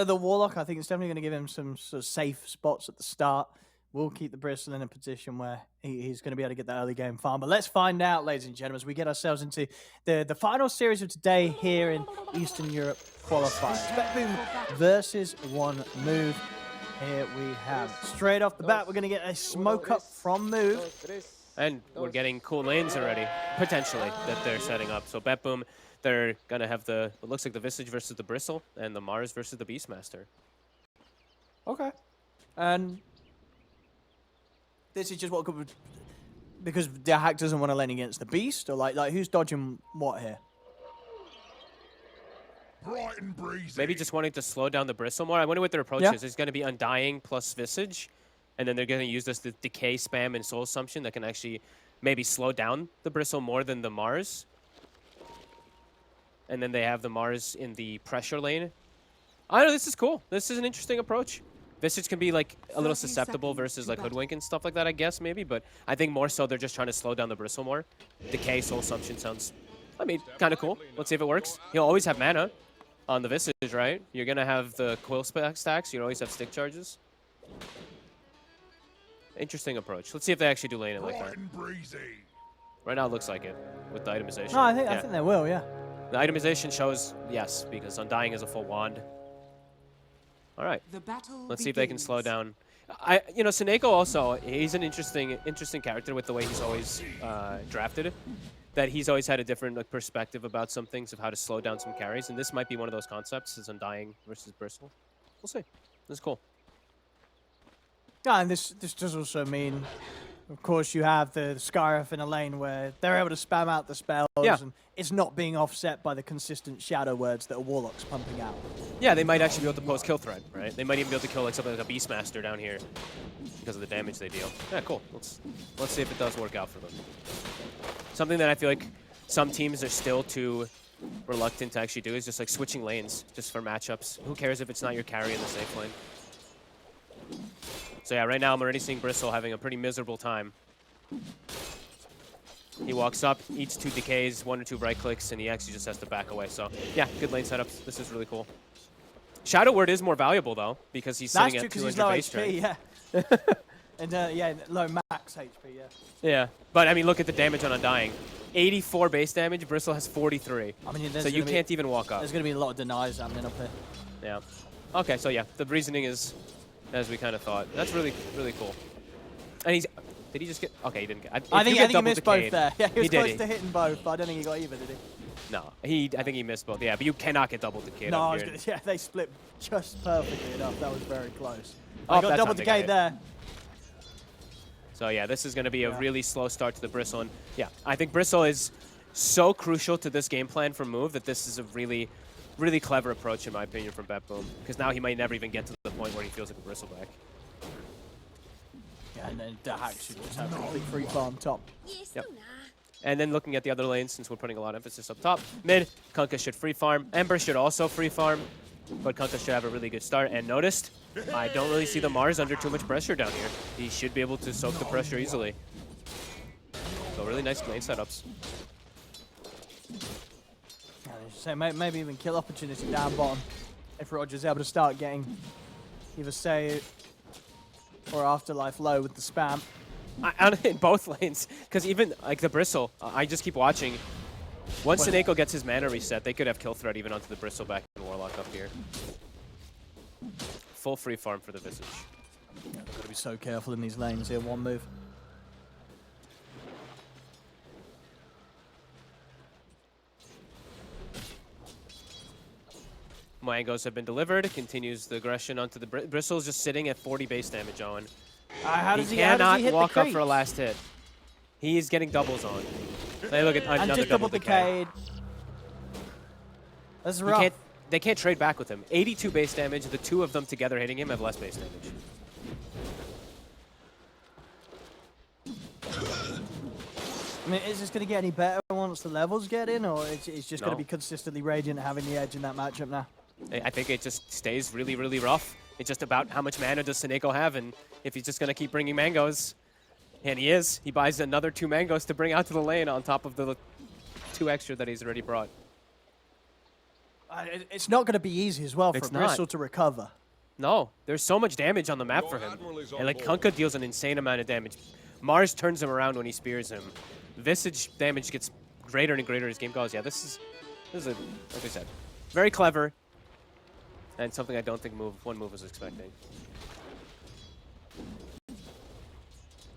The Warlock, I think it's definitely going to give him some sort of safe spots at the start. We'll keep the Bristle in a position where he's going to be able to get that early game farm. But let's find out, ladies and gentlemen, as we get ourselves into the final series of today here in Eastern Europe qualifiers. BetBoom versus One Move. Here we have, straight off the bat, we're going to get a smoke up from Move. And we're getting cool lanes already, potentially, that they're setting up. So BetBoom, they're going to have the, it looks like the Visage versus the Bristle, and the Mars versus the Beastmaster. Okay. And this is just what could, because the hack doesn't want to lane against the Beast, or like who's dodging what here? Bright and breezy. Maybe just wanting to slow down the Bristle more. I wonder what their approach is. It's going to be Undying plus Visage, and then they're going to use this the Decay spam and Soul Assumption that can actually maybe slow down the Bristle more than the Mars. And then they have the Mars in the pressure lane. I don't know, this is cool. This is an interesting approach. Visage can be like a little susceptible versus like Hoodwink and stuff like that, I guess, maybe. But I think more so they're just trying to slow down the Bristle more. Decay, Soul Assumption sounds, I mean, kind of cool. Let's see if it works. He'll always have mana on the Visage, right? You're going to have the Quill stacks. You always have stick charges. Interesting approach. Let's see if they actually do lane it like that. Right now it looks like it with the itemization. No, I think they will, yeah. The itemization shows yes, because Undying is a full wand. All right. Let's see if they can slow down. You know, Seneko also, he's an interesting character with the way he's always drafted. That he's always had a different perspective about some things of how to slow down some carries, and this might be one of those concepts, is Undying versus Bristle. We'll see. This is cool. Yeah, and this does also mean, of course, you have the Skyriff in a lane where they're able to spam out the spells, and it's not being offset by the consistent shadow words that a Warlock's pumping out. Yeah, they might actually be able to post kill threat, right? They might even be able to kill like something like a Beastmaster down here because of the damage they deal. Yeah, cool. Let's see if it does work out for them. Something that I feel like some teams are still too reluctant to actually do is just like switching lanes just for matchups. Who cares if it's not your carry in the safe lane? So yeah, right now I'm already seeing Bristle having a pretty miserable time. He walks up, eats 2 decays, 1 or 2 right clicks, and he actually just has to back away. So yeah, good lane setups. This is really cool. Shadow Word is more valuable though, because he's sitting at 200 base strength. Yeah. And yeah, low max HP, yeah. Yeah, but I mean, look at the damage on Undying. 84 base damage, Bristle has 43. I mean, so you can't even walk up. There's going to be a lot of denies happening up here. Yeah. Okay, so yeah, the reasoning is as we kind of thought. That's really, really cool. And he's... Did he just get... Okay, he didn't get... I think he missed both there. Yeah, he was close did. to hitting both, but I don't think he got either, did he? No, I think he missed both. Yeah, but you cannot get double decayed No, up here. yeah, they split just perfectly enough. That was very close. Oh, I got double decayed there. So yeah, this is going to be a really slow start to the Bristle. And yeah, I think Bristle is so crucial to this game plan for Move that this is a really, really clever approach, in my opinion, from BetBoom. Because now he might never even get to the point where he feels like a Bristleback. Yeah, and then the hack should just have a complete free farm top. Yep. And then looking at the other lanes, since we're putting a lot of emphasis up top, mid, Kunkka should free farm. Ember should also free farm, but Kunkka should have a really good start. And noticed, I don't really see the Mars under too much pressure down here. He should be able to soak the pressure easily. So really nice lane setups. So maybe even kill opportunity down bottom if Roger's able to start getting either Say or Afterlife low with the spam. In both lanes, because even like the Bristle, I just keep watching. Once Seneko gets his mana reset, they could have kill threat even onto the Bristleback and Warlock up here. Full free farm for the Visage. Yeah, they've got to be so careful in these lanes here. One move. Mangoes have been delivered. Continues the aggression onto the Bristle's just sitting at 40 base damage, Owen. He cannot walk up for a last hit. He is getting doubles on. Hey, look at another double decayed. That's rough. They can't trade back with him. 82 base damage. The two of them together hitting him have less base damage. I mean, is this going to get any better once the levels get in, or it's just going to be consistently Radiant having the edge in that matchup now? I think it just stays really, really rough. It's just about how much mana does Seneko have, and if he's just going to keep bringing mangoes, and he is, he buys another 2 mangoes to bring out to the lane on top of the 2 extra that he's already brought. It's not going to be easy as well for It's Bristol not. to recover. No, there's so much damage on the map for him. And like Kunkka deals an insane amount of damage. Mars turns him around when he spears him. Visage damage gets greater and greater as game goes. Yeah, this is like I said, very clever. And something I don't think one move was expecting.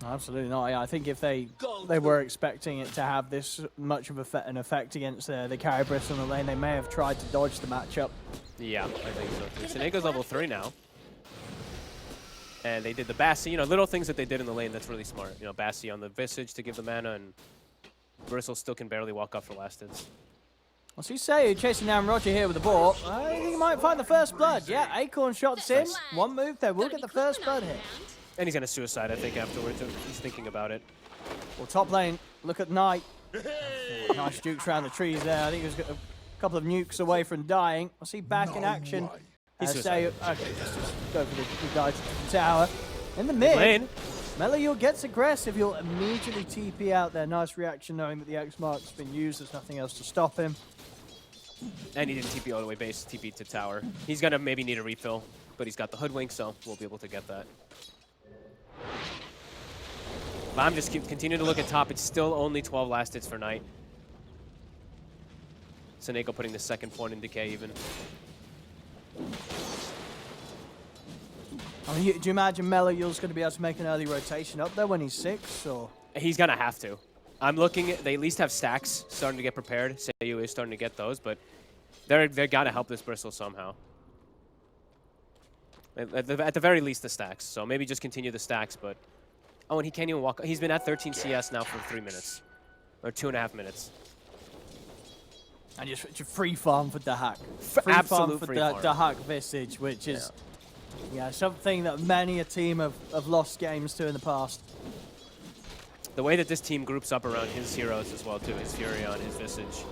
Absolutely not. Yeah, I think if they were expecting it to have this much of an effect against the carry Bristol in the lane, they may have tried to dodge the matchup. Yeah, I think so too. Senego's level 3 now. And they did the Bassi, you know, little things that they did in the lane that's really smart. You know, Bassi on the Visage to give the mana, and Bristol still can barely walk up for last hits. What's he say? Chasing down Roger here with the ball. I think he might find the first blood. Yeah, Acorn shots in. One move there. We'll get the first blood here. And he's going to suicide, I think, afterwards. He's thinking about it. Well, top lane, look at Knight. Nice jukes around the trees there. I think he was a couple of nukes away from dying. I see back in action. Okay, just go for the guy to the tower. In the mid, lane. Melior gets aggressive. He'll immediately TP out there. Nice reaction knowing that the X mark's been used. There's nothing else to stop him. And he didn't TP all the way base, TP to tower. He's going to maybe need a refill, but he's got the hoodwink, so we'll be able to get that. But I'm just continuing to look at top. It's still only 12 last hits for Knight. Senego putting the second point in decay even. I mean, do you imagine Melior's going to be able to make an early rotation up there when he's 6? Or He's going to have to. I'm looking at, they at least have stacks starting to get prepared. Seiyu is starting to get those, but they're got to help this Bristol somehow. At the very least, the stacks. So maybe just continue the stacks, but... Oh, and he can't even walk. He's been at 13 CS now for 3 minutes. Or 2.5 minutes. And just free farm for Dahak. Absolute for free farm. Dahak Visage, which is something that many a team have lost games to in the past. The way that this team groups up around his heroes as well, too. His Furion, his Visage.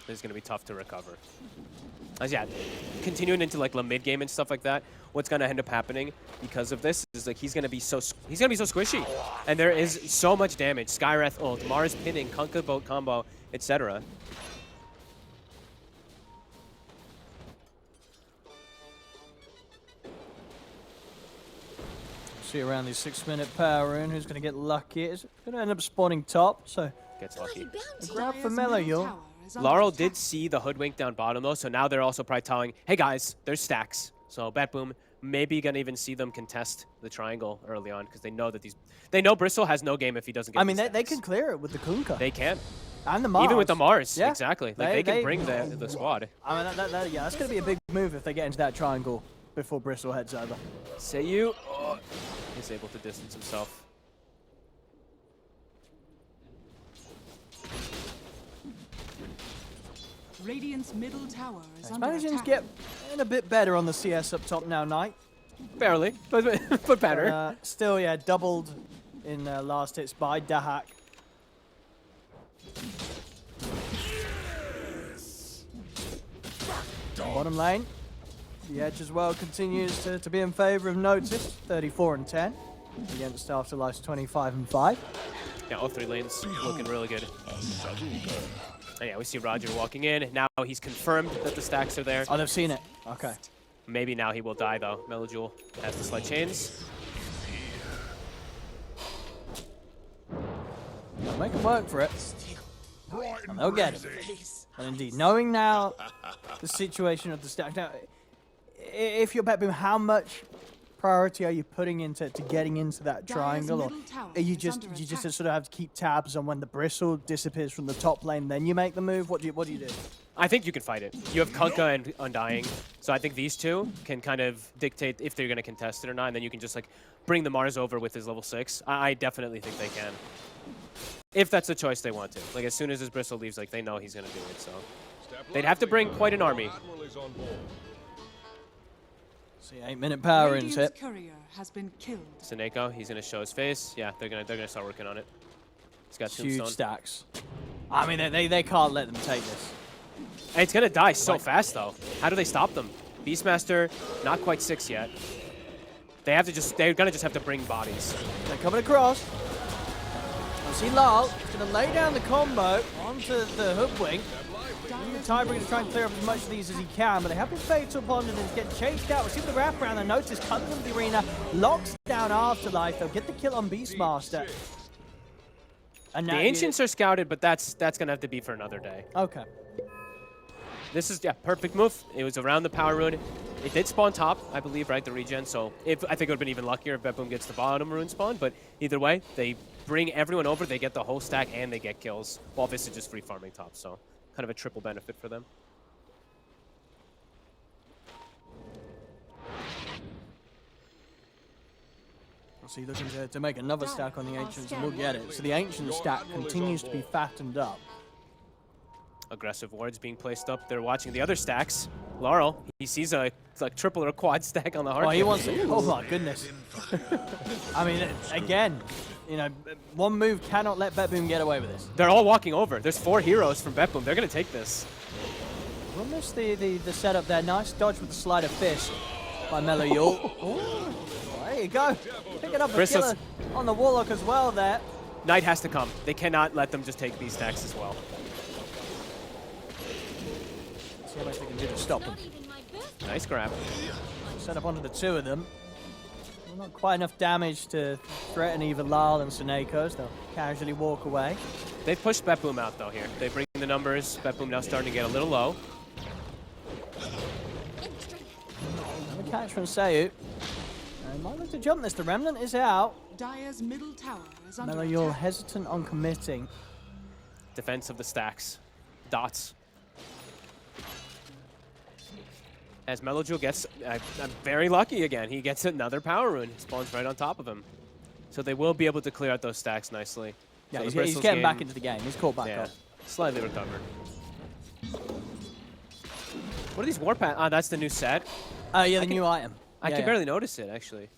This is going to be tough to recover. As continuing into like the mid game and stuff like that, what's going to end up happening because of this is like he's going to be so squishy, and there is so much damage. Skywrath ult, Mars pinning, Kunkka boat combo, etc. See around the 6-minute power rune, who's going to get lucky? It's going to end up spawning top, so Gets lucky. grab for Melior. Laurel did see the hoodwink down bottom though, so now they're also probably telling, hey guys, there's stacks. So BetBoom maybe gonna even see them contest the triangle early on because they know that they know Bristol has no game if he doesn't get. I mean, they can clear it with the Kunkka. They can. And the Mars. Even with the Mars, Yeah. exactly. Like they can bring the squad. I mean, that's gonna be a big move if they get into that triangle before Bristol heads over. Seiyu is able to distance himself. Radiant's middle tower is He's under managing to attack. get in a bit better on the CS up top now, Knight. Barely, but better. Still, doubled in last hits by Dahak. Bottom lane. The edge as well continues to be in favor of Notice. 34 and 10 against Afterlife's 25 and 5. Yeah, all 3 lanes looking really good. And yeah, we see Roger walking in. Now he's confirmed that the stacks are there. Oh, they've seen it. Okay. Maybe now he will die though. Melojule has the slide chains. They'll make them work for it. And they'll get it. And indeed, knowing now the situation of the stack. Now, if you're BetBoom, how much priority are you putting into getting into that triangle, or are you just sort of have to keep tabs on when the Bristle disappears from the top lane, then you make the move? What do you do? I think you can fight it. You have Kunkka and Undying, so I think these two can kind of dictate if they're going to contest it or not, and then you can just like bring the Mars over with his level 6. I definitely think they can. If that's the choice they want to. Like as soon as his Bristle leaves, like they know he's going to do it, so they'd have to bring quite an army. See, 8-minute power runes hit. Courier has been killed. Senego, he's going to show his face. Yeah, they're gonna start working on it. He's got Huge Tombstone. stacks. I mean, they can't let them take this. And it's going to die so fast though. How do they stop them? Beastmaster, not quite 6 yet. They're going to just have to bring bodies. They're coming across. See Lyle going to lay down the combo onto the hoodwink. Tiebreaker's trying to clear up as much of these as he can, but they have been fatal upon and he's getting chased out. We see the wraparound, the Notice comes into the arena, locks down Afterlife. They'll get the kill on Beastmaster. And The now Ancients are scouted, but that's going to have to be for another day. Okay. This is, perfect move. It was around the power rune. It did spawn top, I believe, right, the regen, so I think it would have been even luckier if BetBoom gets the bottom rune spawn, but either way, they bring everyone over, they get the whole stack, and they get kills, while this is just free farming top, so kind of a triple benefit for them. So you're looking to make another stack on the Ancients, and we'll get it. So the Ancient stack continues to be fattened up. Aggressive wards being placed up. They're watching the other stacks. Laurel, he sees a like triple or quad stack on the hard. Oh, he wants to. Oh my goodness. I mean, again, you know, one move cannot let BetBoom get away with this. They're all walking over. There's 4 heroes from BetBoom. They're going to take this. We'll miss the setup there. Nice dodge with the sleight of fist by Mellow Yule. Oh, there you go. Picking up a killer on the Warlock as well there. Knight has to come. They cannot let them just take these stacks as well. See how much they can do to stop them. Nice grab. Set up onto the 2 of them. Well, not quite enough damage to threaten either Lyle and Senekos. They'll casually walk away. They've pushed BetBoom out, though, here. They bring the numbers. BetBoom now starting to get a little low. Another catch from Sayu. And might look to jump this. The Remnant is out. Dire's middle tower is under Mellow Yule attack. hesitant on committing. Defense of the stacks. Dots. As Melojul gets, I'm very lucky again. He gets another power rune. Spawns right on top of him. So they will be able to clear out those stacks nicely. Yeah, so he's getting back into the game. He's caught back up. Slightly recovered. What are these warpath? Ah, that's the new set. Oh, yeah, the new item. I can barely notice it, actually.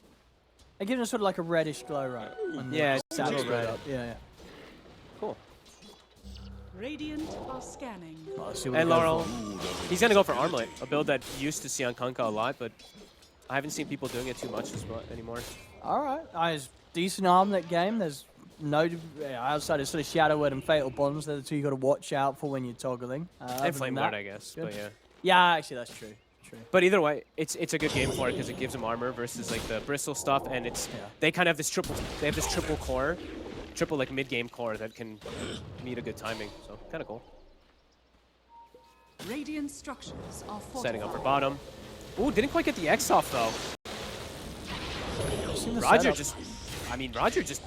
It gives us sort of like a reddish glow, right? Yeah, it's a little red. Yeah. Cool. Radiant are scanning. Well, let's see what And he goes Laurel, for. he's going to go for Armlet, a build that used to see on Kunkka a lot, but I haven't seen people doing it too much anymore. All right. It's decent armlet game. There's no outside of sort of Shadow Word and Fatal Bonds. They're the 2 you got to watch out for when you're toggling. And Flame Guard, I guess, good. but yeah. Yeah, actually, that's true. But either way, it's a good game for it because it gives them armor versus like the bristle stuff, and they kind of have this triple core, like mid game core that can meet a good timing. So kind of cool. Radiant structures are fortified. Setting up for bottom. Ooh, didn't quite get the X off though. Roger just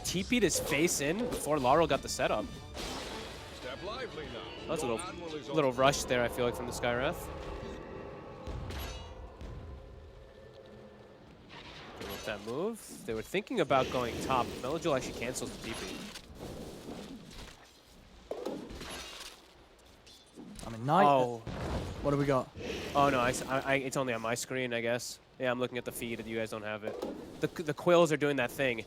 TP'd his face in before Laurel got the setup. That was a little rush there, I feel like, from the Skywrath. With that move, they were thinking about going top. Melojul actually cancels the TP. I mean, Knight. Oh. What do we got? Oh no, it's only on my screen, I guess. Yeah, I'm looking at the feed, and you guys don't have it. The quills are doing that thing.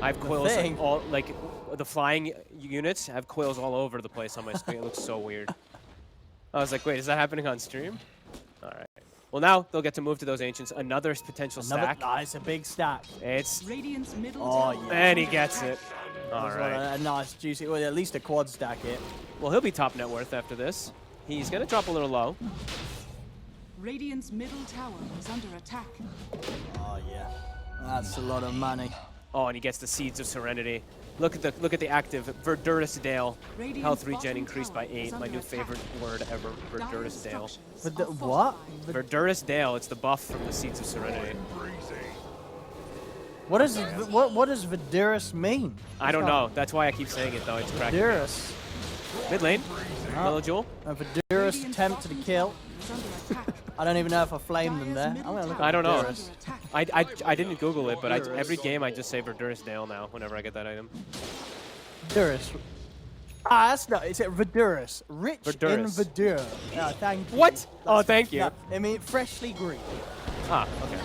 I have quills all like the flying units have quills all over the place on my screen. It looks so weird. I was like, wait, is that happening on stream? All right. Well, now they'll get to move to those Ancients. Another potential stack. Nice, a big stack. It's Radiant's middle Oh, tower. yeah. and he gets it. All right. A nice, juicy, well, at least a quad stack here. Well, he'll be top net worth after this. He's gonna drop a little low. Radiant's middle tower is under attack. Oh, yeah. That's a lot of money. Oh, and he gets the Seeds of Serenity. Look at the active Verdurous Dale. Radiant's Health regen bottom increased by tower 8. is My under new attack. favorite word ever, Verdurous Dale. Structures But are what? fortified. Verdurous Dale, it's the buff from the Seeds of Serenity. What does Vidurus mean? I don't know. That's why I keep saying it, though. It's cracking. Vidurus. Mid lane. Melojul. A Vidurus attempt to the kill. Is under attack. I don't even know if I flamed them there. I'm gonna look at I don't know. Vidurus. I didn't Google it, but every game I just say Verdurous Dale now whenever I get that item. Vidurus. That's not. It's Vidurus. Rich Verdurous. in Vidur. Thank you. What? Oh, thank you. No, I mean, freshly green. Ah, okay.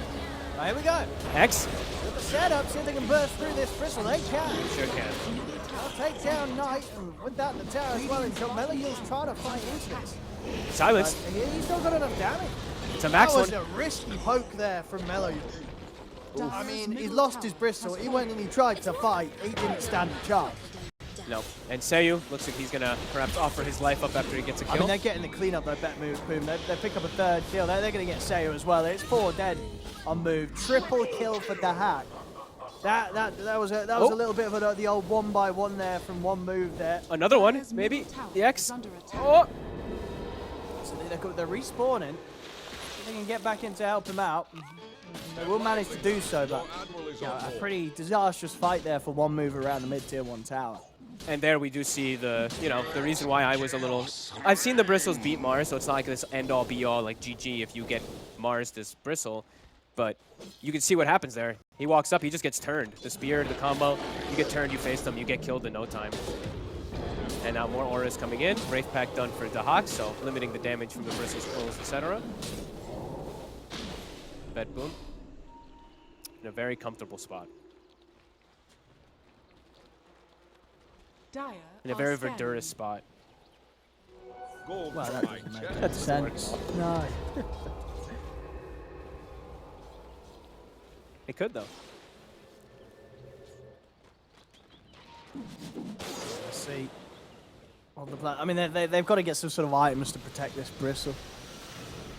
Right, here we go. X? With the setup, see if they can burst through this bristle. They can. Sure can. I'll take down Knight, and with that, the tower as well. Until Melojul's trying to fight into this. Silence. He's not got enough damage. It's a max That was one. a risky poke there from Melojul. I Dire's mean, he middle lost tower his bristle. has He went and he tried to fight. He didn't stand a chance. No. And Seiyu looks like he's going to perhaps offer his life up after he gets a kill. I mean, they're getting the cleanup though, BetBoom. They pick up a third kill. They're going to get Seiyu as well. It's 4 dead on move. Triple kill for Dahak. That was a little bit of the old 1-by-1 there from one move there. Another one, maybe. The X. Oh! So they're respawning. They can get back in to help him out. They will manage to do so, but a pretty disastrous fight there for one move around the mid-tier 1 tower. And there we do see the reason why I was a little... I've seen the Bristles beat Mars, so it's not like this end-all, be-all, like GG if you get Mars this Bristle. But you can see what happens there. He walks up, he just gets turned. The spear, the combo, you get turned, you face them, you get killed in no time. And now more auras coming in. Wraith Pack done for Dahak, so limiting the damage from the Bristles, clothes, etc. BetBoom in a very comfortable spot. In a very Verdurous spot. Well, that doesn't make sense. No. It could, though. Let's see. On the plan. I mean, they've got to get some sort of items to protect this Bristle.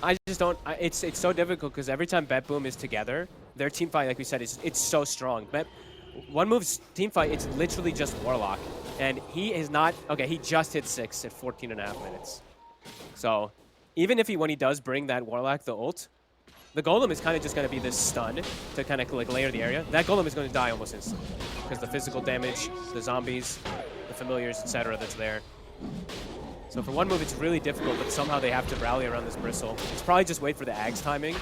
I just don't. It's so difficult because every time BetBoom is together, their team fight, like we said, it's so strong. One move's team fight, it's literally just Warlock, and he is not okay. He just hit 6 at 14.5 minutes. So even if when he does bring that Warlock, the ult, the Golem is kind of just going to be this stun to kind of like layer the area. That Golem is going to die almost instantly because the physical damage, the zombies, the familiars, etc. that's there. So for one move, it's really difficult, but somehow they have to rally around this Bristle. It's probably just wait for the Ags timing.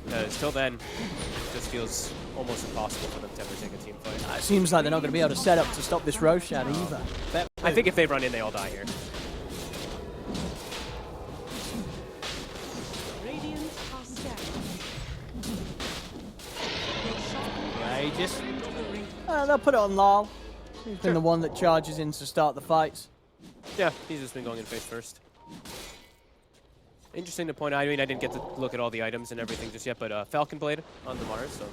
Because till then, it just feels almost impossible for them to ever take a team fight. It seems like they're not going to be able to set up to stop this Roshan either. I think if they run in, they all die here. They'll put it on Lal. He's been the one that charges in to start the fights. Yeah, he's just been going in face first. Interesting to point out, I mean, I didn't get to look at all the items and everything just yet, but Falcon Blade on the Mars, so...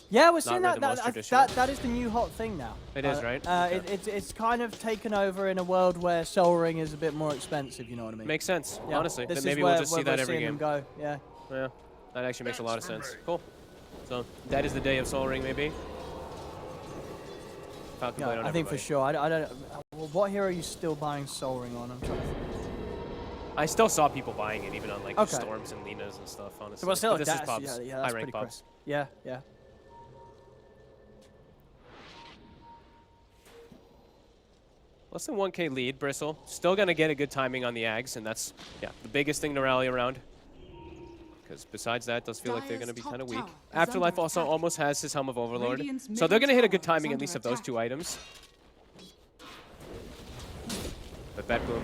Yeah, we're seeing that. That that is the new hot thing now. It is, right? Okay. It's kind of taken over in a world where Soul Ring is a bit more expensive, you know what I mean? Makes sense, yeah. honestly. Then maybe we'll just see that every game. Go. Yeah. Yeah, that actually makes a lot of sense. Cool. So that is the day of Soul Ring, maybe? Falcon Blade on I think for everybody. sure. I don't. Well, what hero are you still buying Soul Ring on? I'm trying to think. I still saw people buying it, even on like Storms and Linas and stuff, honestly. Well, still, this is pubs. Yeah, that's high-rank pubs. Yeah. Less than 1K lead, Bristle. Still going to get a good timing on the Ags, and that's the biggest thing to rally around. Because besides that, it does feel like they're going to be kind of weak. Afterlife also almost has his Helm of Overlord. So they're going to hit a good timing at least of those 2 items. But BetBoom,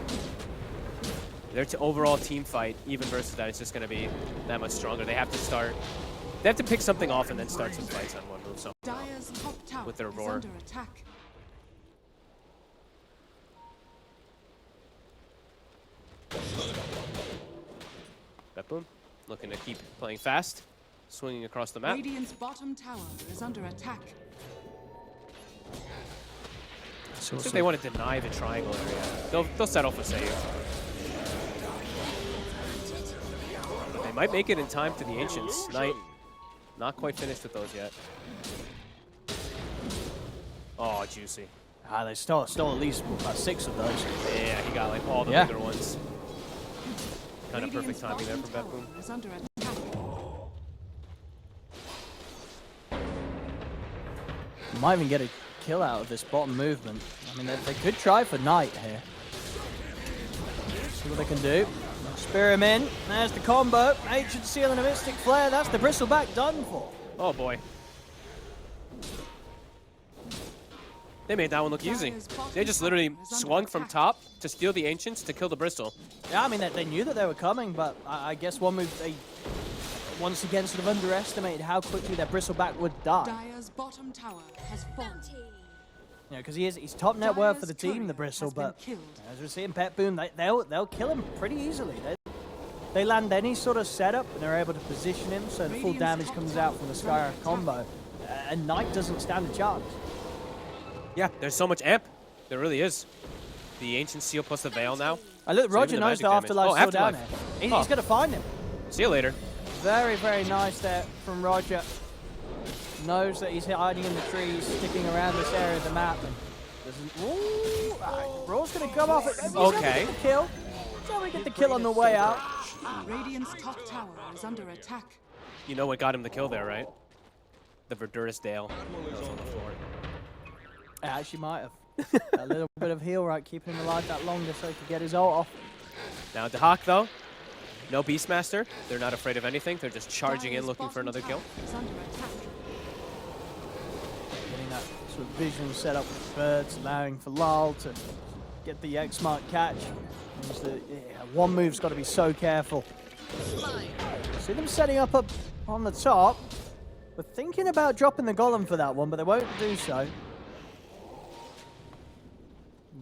their overall team fight, even versus that, it's just going to be that much stronger. They have to pick something off and then start some fights on one move somehow with their roar. BetBoom looking to keep playing fast, swinging across the map. Radiant's bottom tower is under attack. So if they want to deny the triangle area, they'll settle for save. But they might make it in time to the Ancients. Knight, not quite finished with those yet. Oh, juicy. They stole at least about 6 of those. Yeah, he got like all the bigger ones. Kind of perfect timing there from BetBoom. Might even get a kill out of this bottom movement. I mean, they could try for Knight here. See what they can do. Spear him in. There's the combo. Ancient Seal and a Mystic Flare. That's the Bristleback done for. Oh boy. They made that one look easy. They just literally swung from top to steal the Ancients to kill the Bristle. Yeah, I mean, they knew that they were coming, but I guess one move they once again sort of underestimated how quickly their Bristleback would die. Dire's bottom tower has fallen. You know, because he's top net worth for the team, the Bristle, but as we're seeing, BetBoom, they'll kill him pretty easily. They land any sort of setup, and they're able to position him so the full damage comes out from the Skyra combo, and Knight doesn't stand a chance. Yeah, there's so much amp. There really is. The Ancient Seal plus the Veil now. Look, So Roger even the knows the magic damage. Afterlife's Oh, still down Afterlife. here. He's going to find him. See you later. Very, very nice there from Roger. Knows that he's hiding in the trees, sticking around this area of the map. And doesn't. Ooh, Raw's going to come off it. Okay. The kill. So we get the kill on the way out. Radiant's top tower is under attack. You know what got him the kill there, right? The Verdurous Dale. That was on the floor. It actually might have. A little bit of heal right, keeping him alive that longer so he could get his ult off. Now Dahak though, no Beastmaster. They're not afraid of anything. They're just charging in, looking for another kill. Is under attack. Getting that sort of vision set up with the birds, allowing for Lal to get the X-Mark catch. One move's got to be so careful. See them setting up on the top. We're thinking about dropping the Golem for that one, but they won't do so.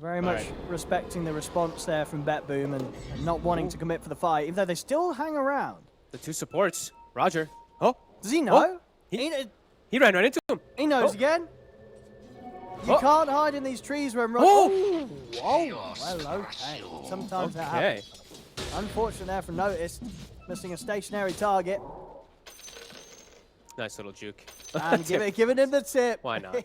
Very much respecting the response there from BetBoom and not wanting to commit for the fight, even though they still hang around. The two supports. Roger. Oh, Does he know? he ran right into him. He knows again. You can't hide in these trees when Roger. Oh! Well, okay. Sometimes that happens. Unfortunate there from Notice. Missing a stationary target. Nice little juke. And giving him the tip. Why not?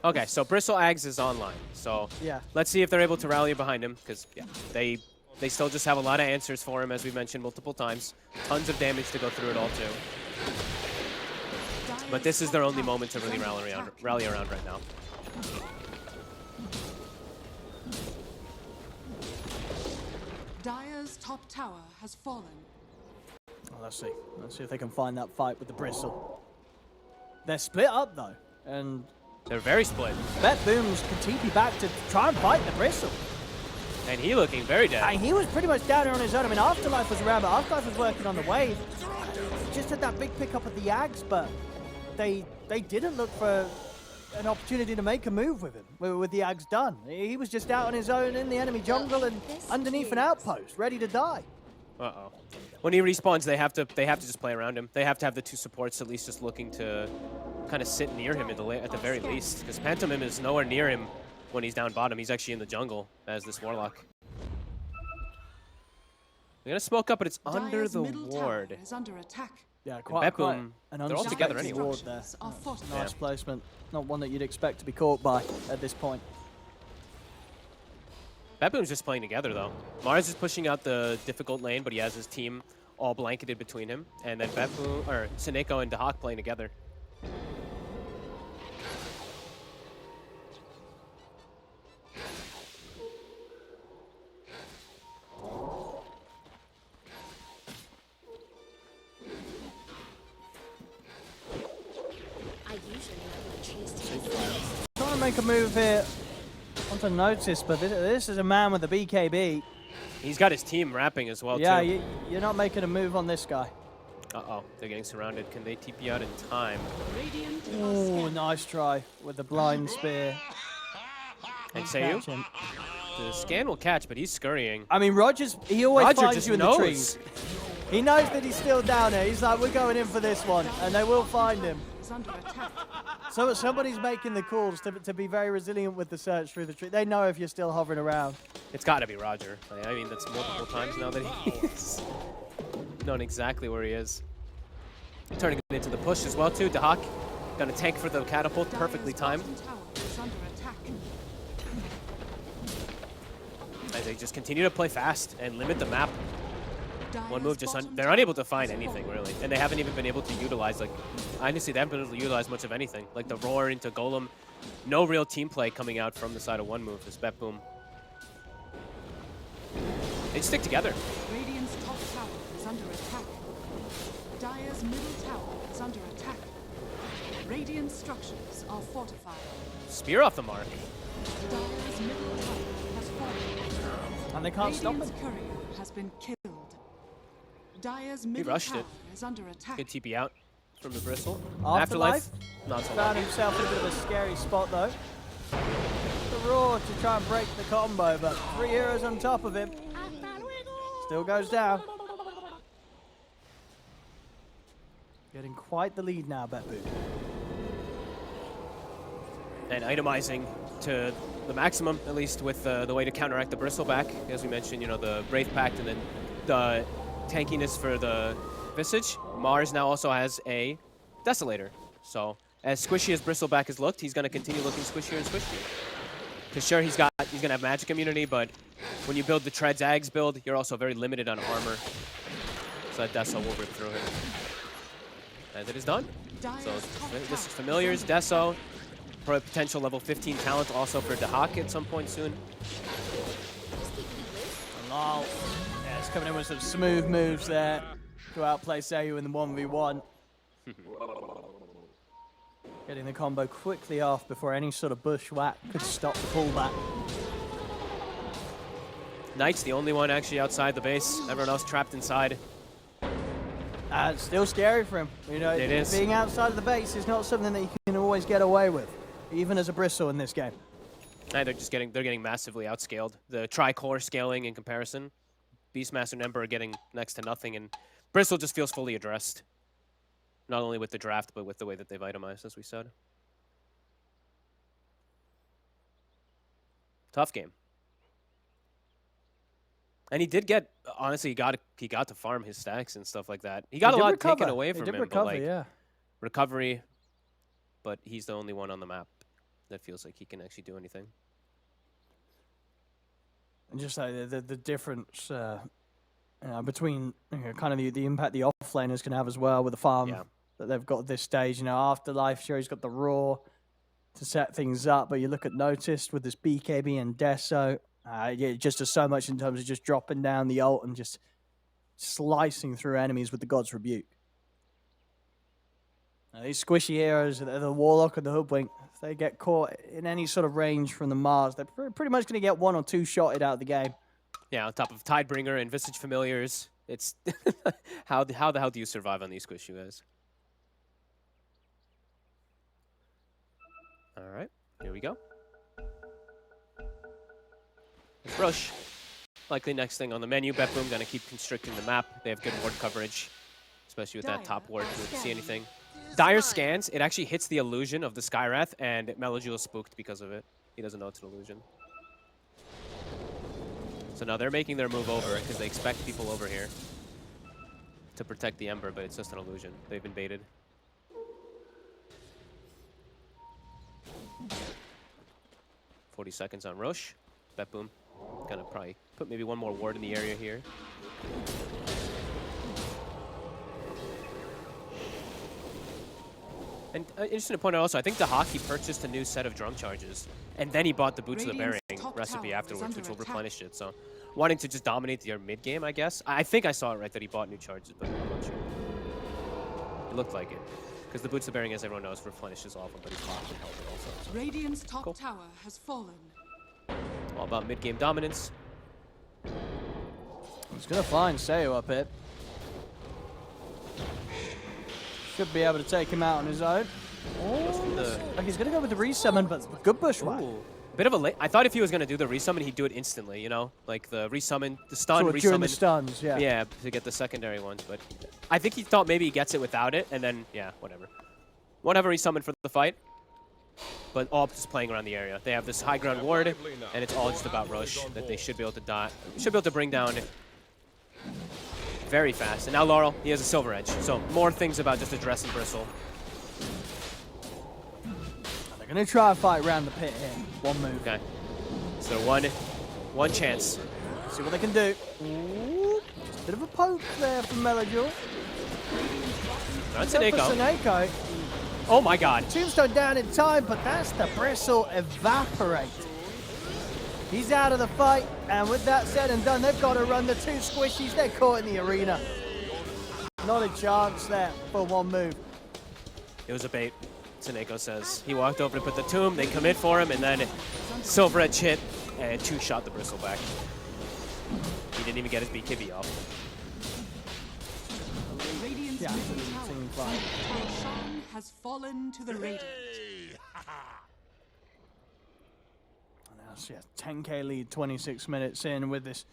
Okay, so Bristle Ags is online. So Yeah. let's see if they're able to rally behind him, because they still just have a lot of answers for him, as we mentioned multiple times. Tons of damage to go through it all too. But this is their only moment to really rally around right now. Dire's top tower has fallen. Well, let's see. Let's see if they can find that fight with the Bristle. They're split up though, and They're very split. BetBoom's can TP back to try and fight the Bristle. And he looking very dead. And he was pretty much down here on his own. I mean, Afterlife was around, but Afterlife was working on the wave. Just had that big pickup of the Yags, but they didn't look for an opportunity to make a move with him, with the Yags done. He was just out on his own in the enemy jungle and underneath an outpost, ready to die. Uh-oh. When he respawns, they have to just play around him. They have to have the two supports at least just looking to kind of sit near him at the very least, because Pantomim is nowhere near him when he's down bottom. He's actually in the jungle as this Warlock. They're gonna smoke up, but it's under the ward. Is under attack. Yeah, quite BetBoom, an they're all together unexpected anyway. ward there. Are fortified. Nice placement. Not one that you'd expect to be caught by at this point. BetBoom's just playing together though. Mars is pushing out the difficult lane, but he has his team all blanketed between him, and then BetBoom or Seneko and Dahak playing together. Trying to make a move here onto Notice, but this is a man with a BKB. He's got his team wrapping as well Yeah, too. you're not making a move on this guy. Uh-oh, they're getting surrounded. Can they TP out in time? Radiant Ooh, nice try with the blind spear. And Sayu? Catch him. The scan will catch, but he's scurrying. I mean, he always Roger finds just you in knows. the trees. He knows that he's still down there. He's like, we're going in for this one, and they will find him. is under attack. So somebody's making the calls to be very resilient with the search through the tree. They know if you're still hovering around. It's got to be Roger. I mean, that's multiple times now that he's known exactly where he is. Turning it into the push as well, too. Dahak gonna tank for the catapult, perfectly timed. Dire's bottom tower is under attack. As they just continue to play fast and limit the map. One move, Dire's bottom they're tower unable to find has anything, fallen. really. And they haven't even been able to utilize, like, honestly, they haven't been able to utilize much of anything. Like the roar into Golem. No real team play coming out from the side of one move, this BetBoom. They stick together. Radiant's top tower is under attack. Dire's middle tower is under attack. Radiant structures are fortified. Spear off the mark. Dire's middle tower has fallen. And they can't stop him. Radiant's courier has been killed. Dire's middle rushed tower it. is under attack. Good TP out from the Bristle. Afterlife? Not so Found lucky. himself in a bit of a scary spot, though. The roar to try and break the combo, but 3 heroes on top of him. Still goes down. Getting quite the lead now, BetBoom. And itemizing to the maximum, at least with the way to counteract the Bristleback. As we mentioned, you know, the Wraith Pact and then the tankiness for the Visage. Mars now also has a Desolator. So as squishy as Bristleback has looked, he's going to continue looking squishier and squishier. Because sure, he's going to have magic immunity, but when you build the Treads Ags build, you're also very limited on armor. So that Deso will rip through him. And it is done. So this is Familiars, Deso, for a potential level 15 talent also for Dahak at some point soon. Lol. Yeah, it's coming in with some smooth moves there to outplay Sayu in the 1v1. Getting the combo quickly off before any sort of bushwhack could stop the pullback. Knight's the only one actually outside the base. Everyone else trapped inside. It's still scary for him. You know, it is. Being outside of the base is not something that you can always get away with, even as a Bristle in this game. And they're getting massively outscaled. The tri-core scaling in comparison. Beastmaster and Ember are getting next to nothing, and Bristle just feels fully addressed. Not only with the draft, but with the way that they've itemized, as we said. Tough game. And he did get, honestly, he got to farm his stacks and stuff like that. He got a lot taken away from him, but like recovery. But he's the only one on the map that feels like he can actually do anything. And just like the difference between kind of the impact the offlaners can have as well with the farm that they've got at this stage. You know, Afterlife, sure, he's got the Raw to set things up, but you look at Noticed with this BKB and Deso. It just does so much in terms of just dropping down the ult and just slicing through enemies with the God's Rebuke. These squishy heroes, the Warlock and the Hoodwink, if they get caught in any sort of range from the Mars, they're pretty much going to get 1 or 2 shotted out of the game. Yeah, on top of Tidebringer and Visage Familiars, it's how the hell do you survive on these squishy guys? All right, here we go. Rush. Likely next thing on the menu. BetBoom going to keep constricting the map. They have good ward coverage, especially with that top ward to see anything. Dire scans, it actually hits the illusion of the Skywrath, and Melojul is spooked because of it. He doesn't know it's an illusion. So now they're making their move over because they expect people over here to protect the Ember, but it's just an illusion. They've been baited. "40 seconds on Roche. BetBoom gonna probably put maybe one more ward in the area here. And interesting to point out also, I think Dahak, he purchased a new set of drum charges, and then he bought the Boots of the Bearing recipe afterwards, which will replenish it. So, wanting to just dominate your mid game, I guess. I think I saw it right that he bought new charges, but I'm not sure. It looked like it, because the Boots of the Bearing, as everyone knows, replenishes all of them, but he's clocked and held it also. So. Radiant's top tower has fallen. All about mid game dominance. He's gonna find Sayu up here. Should be able to take him out on his own. Like he's gonna go with the resummon, but good bushwhack. Bit of a late. I thought if he was gonna do the resummon, he'd do it instantly. You know, like the resummon, the stun, resummon. During the stuns, yeah. Yeah, to get the secondary ones. But I think he thought maybe he gets it without it, and then yeah, whatever. Won't have a resummon for the fight, but all just playing around the area. They have this high ground ward, and it's all just about Roche that they should be able to bring down very fast. And now Laurel, he has a Silver Edge, so more things about just addressing Bristle. They're gonna try and fight around the pit here. One move. Okay. So one chance. See what they can do. Ooh, just a bit of a poke there from Melojul. That's Seneko. Oh my god. Tombstone down in time, but that's the Bristle evaporate. He's out of the fight, and with that said and done, they've got to run the 2 squishies. They're caught in the arena. Not a chance there for one move. It was a bait, Seneko says. He walked over to put the tomb, they commit for him, and then Silver Edge hit and 2-shot the Bristleback. He didn't even get his BKB off. Yeah, has fallen to the Radiant. Yeah, 10k lead, 26 minutes in with this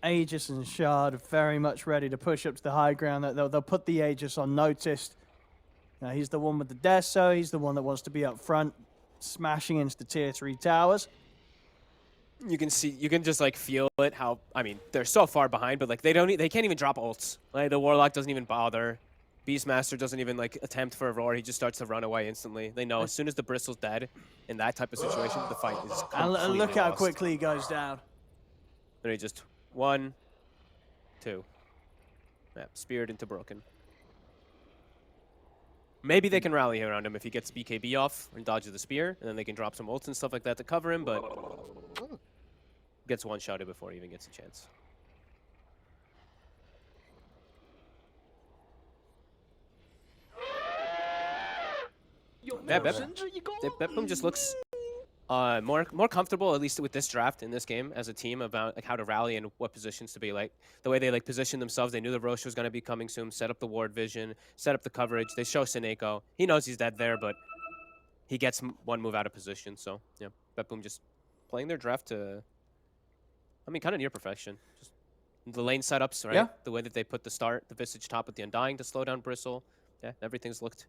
Aegis and Shard very much ready to push up to the high ground. They'll put the Aegis on Noticed. He's the one with the Deso. He's the one that wants to be up front. smashing into the tier 3 towers. You can see, you can just like feel it. How, I mean, they're so far behind, but like they can't even drop ults. Like the Warlock doesn't even bother. Beastmaster doesn't even like attempt for a roar. He just starts to run away instantly. They know as soon as the Bristle's dead in that type of situation, the fight is completely And look how lost. quickly he goes down. Then he just 1, 2. Yeah, speared into broken. Maybe they can rally around him if he gets BKB off and dodges the spear, and then they can drop some ults and stuff like that to cover him, but gets one-shotted before he even gets a chance. Yeah, BetBoom just looks more comfortable, at least with this draft in this game, as a team about like how to rally and what positions to be. Like the way they like position themselves. They knew the Roche was going to be coming soon. Set up the ward vision. Set up the coverage. They show Sineko. He knows he's dead there, but he gets one move out of position. So yeah, BetBoom just playing their draft to, I mean, kind of near perfection. Just the lane setups, right? Yeah. The way that they put the Visage top with the Undying to slow down Bristle. Yeah, everything's looked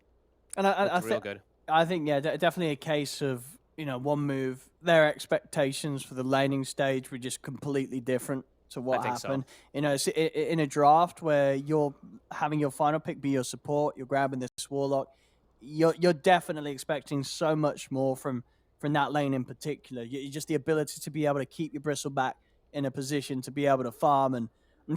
real good. I think, yeah, definitely a case of, one move. Their expectations for the laning stage were just completely different to what happened. So. It's in a draft where you're having your final pick be your support, you're grabbing this Warlock, you're definitely expecting so much more from that lane in particular. Just the ability to be able to keep your Bristle back in a position to be able to farm. And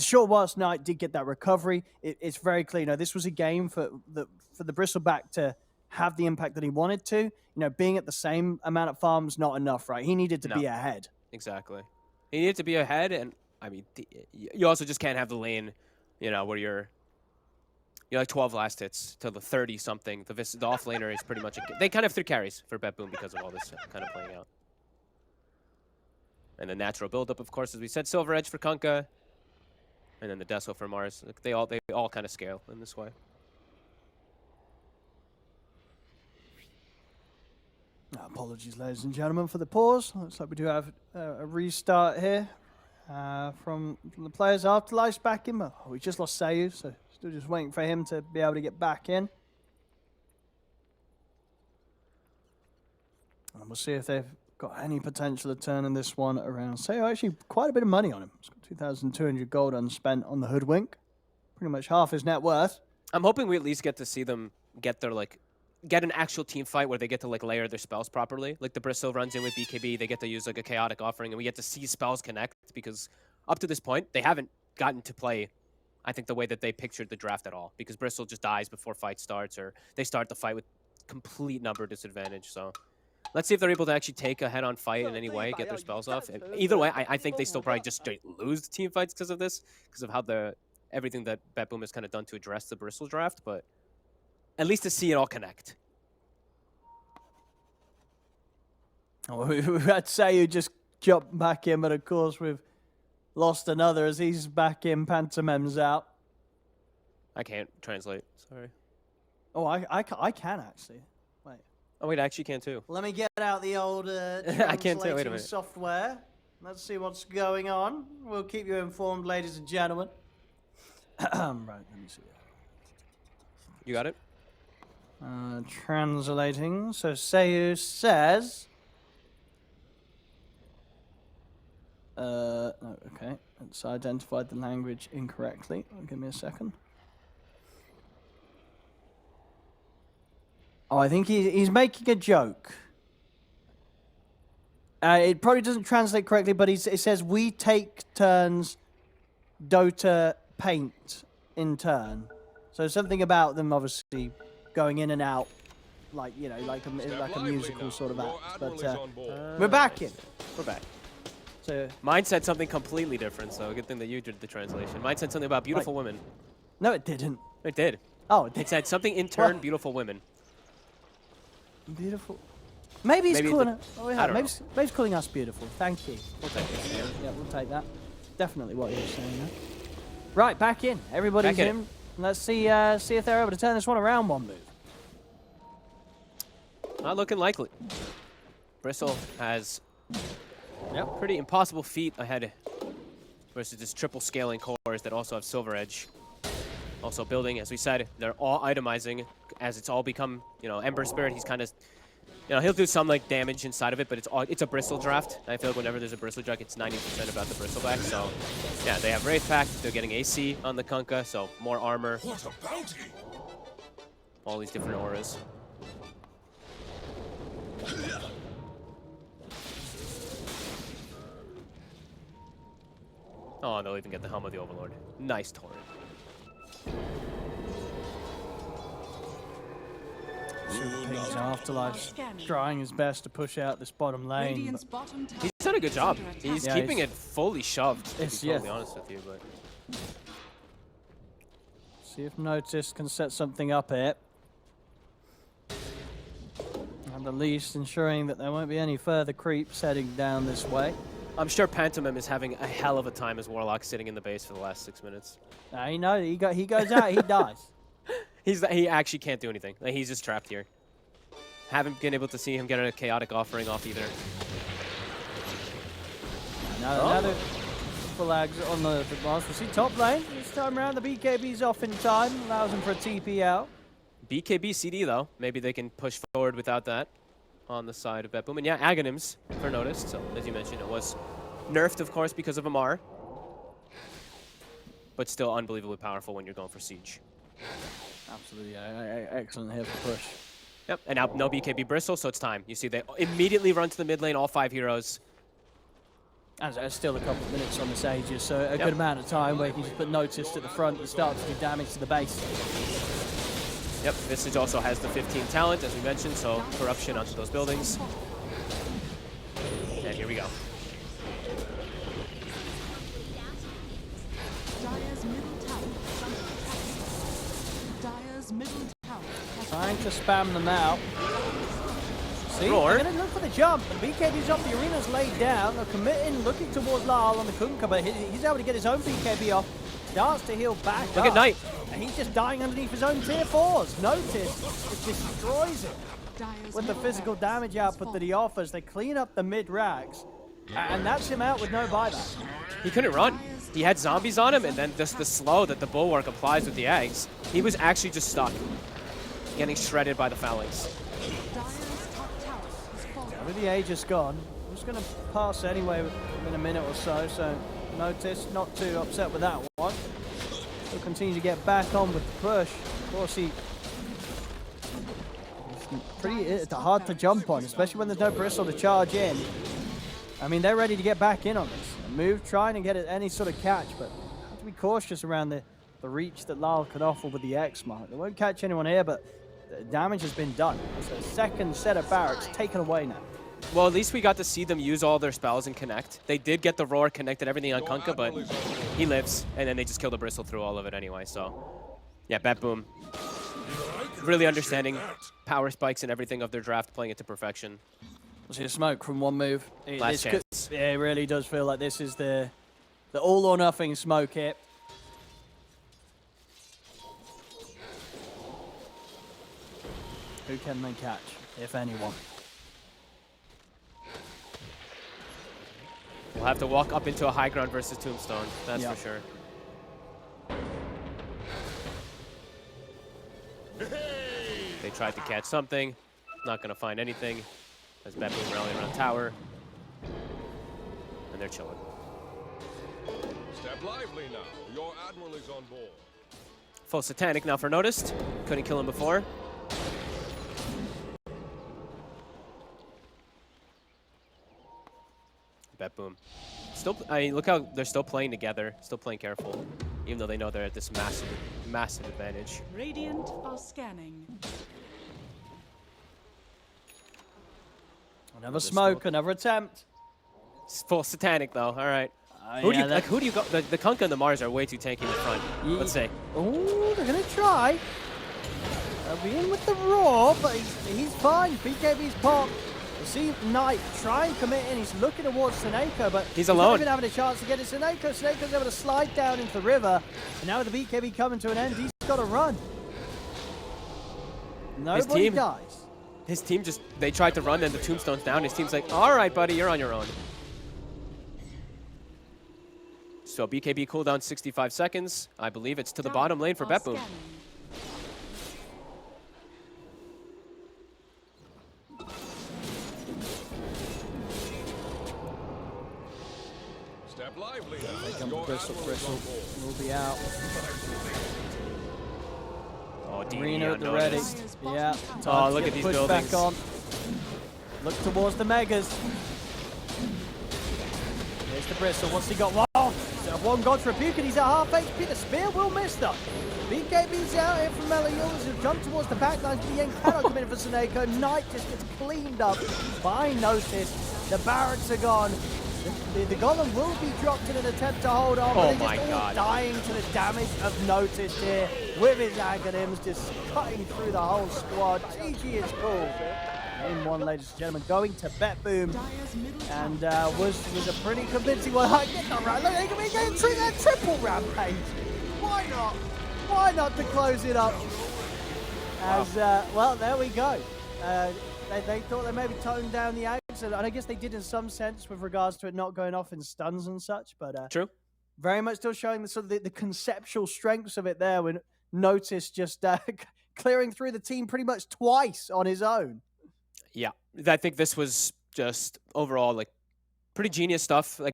sure, whilst Knight did get that recovery, it's very clear. This was a game for the Bristleback to have the impact that he wanted to. Being at the same amount of farms not enough, right? He needed to be ahead. Exactly. He needed to be ahead, and I mean, you also just can't have the lane, where you're like 12 last hits to the 30 something. The off laner is pretty much they kind of have 3 carries for BetBoom because of all this kind of playing out. And the natural buildup, of course, as we said, Silver Edge for Kunkka, and then the Deso for Mars. They all kind of scale in this way. Apologies, ladies and gentlemen, for the pause. Looks like we do have a restart here from the players. Afterlife's back in. Oh, we just lost Sayu, so still just waiting for him to be able to get back in. And we'll see if they've got any potential of turning this one around. Sayu actually quite a bit of money on him. He's got 2,200 gold unspent on the Hoodwink. Pretty much half his net worth. I'm hoping we at least get to see them get an actual team fight where they get to layer their spells properly. Like the Bristle runs in with BKB, they get to use a chaotic offering, and we get to see spells connect, because up to this point they haven't gotten to play, I think, the way that they pictured the draft at all, because Bristle just dies before fight starts, or they start the fight with complete number disadvantage. So let's see if they're able to actually take a head-on fight in any way, get their spells off. And either way, I think they still probably just straight lose the team fights because of this, because of how everything that BetBoom has kind of done to address the Bristle draft, but at least to see it all connect. Oh, we had Sayu just jump back in, but of course we've lost another as he's back in. Pantomime's out. I can't translate. Sorry. Oh, I can actually. Wait. Oh, wait, I actually can too. Let me get out the old I can't too. Wait a minute. software. Let's see what's going on. We'll keep you informed, ladies and gentlemen. Right, let me see. You got it? Translating. So Sayu says... no, okay. It's identified the language incorrectly. Give me a second. Oh, I think he's making a joke. It probably doesn't translate correctly, but it says, we take turns Dota paint in turn. So something about them obviously going in and out, like a musical sort of act. But we're back in. We're back. So mine said something completely different, so good thing that you did the translation. Mine said something about beautiful women. No, it didn't. It did. Oh, it did. It said something in turn, beautiful women. Beautiful. Maybe he's calling us. Oh, yeah. Maybe he's calling us beautiful. Thank you. We'll take it. Yeah, we'll take that. Definitely what he was saying there. Right, back in. Everybody's back in. Let's see if they're able to turn this one around one move. Not looking likely. Bristle has pretty impossible feat ahead versus this triple scaling cores that also have Silver Edge. Also building, as we said, they're all itemizing as it's all become, Ember Spirit. He's kind of You know, he'll do some like damage inside of it, but it's a bristle draft. I feel like whenever there's a bristle draft, it's 90% about the bristleback. So, yeah, they have Wraith Pact. They're getting AC on the Kunkka, so more armor. What a bounty! All these different auras. Oh, and they'll even get the Helm of the Overlord. Nice torrent. Pig's Afterlife trying his best to push out this bottom lane. Radiant's bottom tower He's done a good job. is under He's attack. keeping it fully shoved, to be It's- totally yeah. honest with you. But See if Notice can set something up here. At the least ensuring that there won't be any further creeps heading down this way. I'm sure Pantomime is having a hell of a time as Warlock sitting in the base for the last 6 minutes. I know he goes out, he dies. He actually can't do anything. Like, he's just trapped here. Haven't been able to see him get a chaotic offering off either. Now another flags on the boss. We see top lane. This time around, the BKB's off in time. Allows him for a TP out. BKB CD though. Maybe they can push forward without that on the side of BetBoom. And yeah, Aghanims for noticed. So as you mentioned, it was nerfed, of course, because of Amar. But still unbelievably powerful when you're going for Siege. Absolutely, excellent here for push. Yep, and now no BKB Bristle, so it's time. You see they immediately run to the mid lane, all 5 heroes. And there's still a couple of minutes on the Sages, so a good amount of time where you can just put Notice at the front and start to do damage to the base. Yep, Visage also has the 15 talent, as we mentioned, so corruption onto those buildings. And here we go. Dire's middle tower is under attack. Dire's middle tower has Trying to spam them out. See, Roar. they're going to look for the jump. The BKB's up, the arena's laid down. They're committing, looking towards Lyle on the Kunkka, but he's able to get his own BKB off. Starts to heal back Look at Knight. And he's just dying underneath his own tier 4s. Notice, it destroys him. Dire's With the middle physical barracks damage has output that fallen. he offers, they clean up the mid-racks. And that's him out with no buyback. He couldn't run. He had zombies on him, and then just the slow that the Bulwark applies with the eggs, he was actually just stuck, getting shredded by the Phalanx. Dire's top tower has fallen. With the Aegis gone, I'm just going to pass anyway in a minute or so Notice, not too upset with that one. He'll continue to get back on with the push. Of course, it's pretty hard to jump on, especially when there's no Bristle to charge in. I mean, they're ready to get back in on this. Move, trying to get any sort of catch, but have to be cautious around the reach that Lyle can offer with the X mark. They won't catch anyone here, but the damage has been done. It's a second set of barracks taken away now. Well, at least we got to see them use all their spells and connect. They did get the Roar connected, everything on Kunkka, but he lives, and then they just kill the Bristle through all of it anyway, so... Yeah, BetBoom. Really understanding power spikes and everything of their draft, playing it to perfection. We'll see a smoke from one move. Last chance. Yeah, it really does feel like this is the all or nothing smoke hit. Who can they catch, if anyone? We'll have to walk up into a high ground versus Tombstone, that's Yeah. for sure. They tried to catch something, not gonna find anything. As BetBoom rallying around tower. And they're chilling. Step lively now. Your admiral is on board. Full Satanic now for noticed. Couldn't kill him before. BetBoom. Still, I mean, look how they're still playing together, still playing careful, even though they know they're at this massive, massive advantage. Radiant are scanning. Another smoke, another attempt. It's full Satanic though. All right. Who do you go? The Kunkka and the Mars are way too tanky in the front. Let's say. Oh, they're gonna try. They'll be in with the Roar, but he's fine. BKB's popped. You see Knight try and commit in. He's looking towards Seneko, but He's not alone. even having a chance to get it. Seneko's able to slide down into the river. And now with the BKB coming to an end, he's got to run. Nobody team- dies. His team just, they tried to run, then the Tombstone's down. His team's like, all right, buddy, you're on your own. So BKB cooldown 65 seconds. I believe it's to the bottom lane for Are BetBoom. scanning. lively They now. come Your to Bristle. admiral is Bristle on board. will be out. Oh, DD Reno at the ready. unnoticed. Yeah. Oh, look at these pushed buildings. back on. Look towards the Megas. Here's the Bristle. What's he got? Whoa! One God's Rebuke, and he's at half HP. The spear will miss though. BKB's out here from Melios, who jumped towards the back lines. The end cannot come in for Seneko. Knight just gets cleaned up by Notice. The barracks are gone. The Golem will be dropped in an attempt to hold on, but they're just all dying to the damage of Notice here with his Aghanims just cutting through the whole squad. GG is cool. In one, ladies and gentlemen, going to BetBoom, and was a pretty convincing one. Get the right, look, they can be getting through that triple rampage. Why not? Why not to close it up? As well, there we go. They thought they maybe toned down the Ags, and I guess they did in some sense with regards to it not going off in stuns and such. But True. very much still showing the sort of the conceptual strengths of it there. When Notice just clearing through the team pretty much twice on his own. Yeah, I think this was just overall like pretty genius stuff. Like.